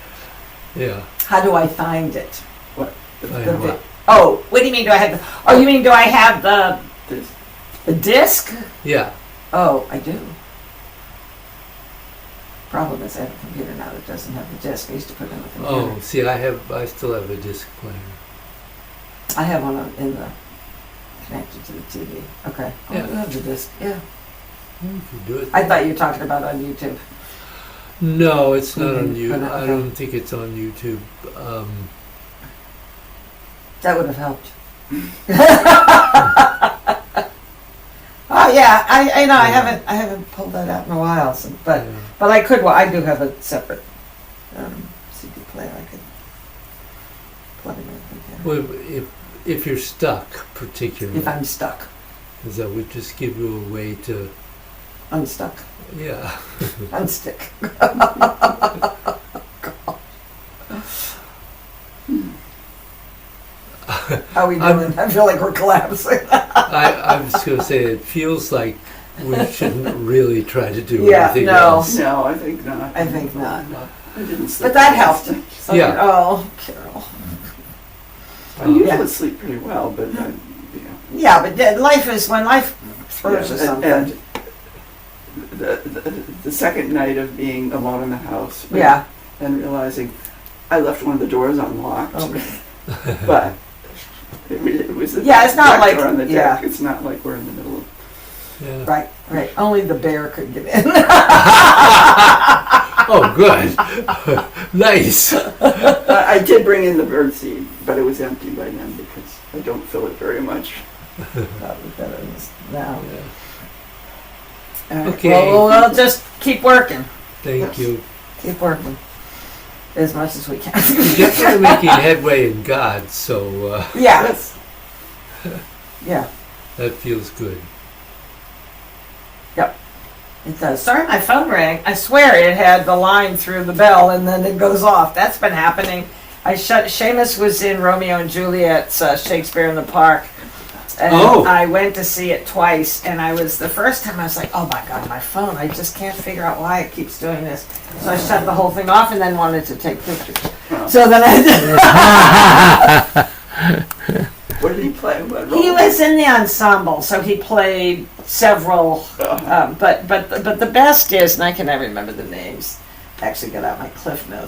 Yeah. How do I find it? Find The what? Oh, what do you mean? Do I have? Oh, you mean do I have This. the disc? Yeah. Oh, I do. Problem is, I have a computer now that doesn't have the disk. I used to put it in the computer. Oh, see, I still have a disc player. I have one in the connected to the TV. Okay. Oh, Yeah. you have the disc. Yeah. You can do it. I thought you were talking about on YouTube. No, it's not on Mhm. YouTube. Okay. I don't think it's on YouTube. That would have helped. Oh yeah, I know. I haven't pulled that out in a while. So, but I could. Well, I do have a separate CD player. I could plug it in the computer. Well, if you're stuck, particularly, If I'm stuck, because that would just give you a way to, unstuck, yeah. unstick. How we doing? I feel like we're collapsing. I was going to say, it feels like we shouldn't really try to do Yeah, anything no. else. No, I think not. I think not. I didn't sleep. But that helped. So Yeah. Oh, Carol. I usually Yeah. sleep pretty well, but Yeah, but life is when life throws you yeah, something. and the second night of being alone in the house, Yeah. and realizing I left one of the doors unlocked, Okay. but it was the Yeah, it's not back like- door on the yeah. deck. It's not like we're in the middle of. Yeah. Right, right. Only the bear could get in. Oh, good. Nice. I did bring in the bird seed, but it was empty by then because I don't fill it very much. Probably better than this now. Yeah. All right. Okay. Well, we'll just keep working. Thank you. Keep working. As much as we can. You're definitely making headway in God, so Yeah. Yes. Yeah, that feels good. it does. Sorry, my phone rang. I swear it had the line through the bell and then it goes off. That's been happening. Seamus was in Romeo and Juliet's Shakespeare in the Park. And Oh. I went to see it twice, and the first time I was like, oh my God, my phone, I just can't figure out why it keeps doing this. So I shut the whole thing off and then wanted to take pictures. Oh. So then I did. What did he play? What role? He was in the ensemble, so he played several, Uh-huh. but the best is, and I can never remember the names, actually got out my Cliff Notes.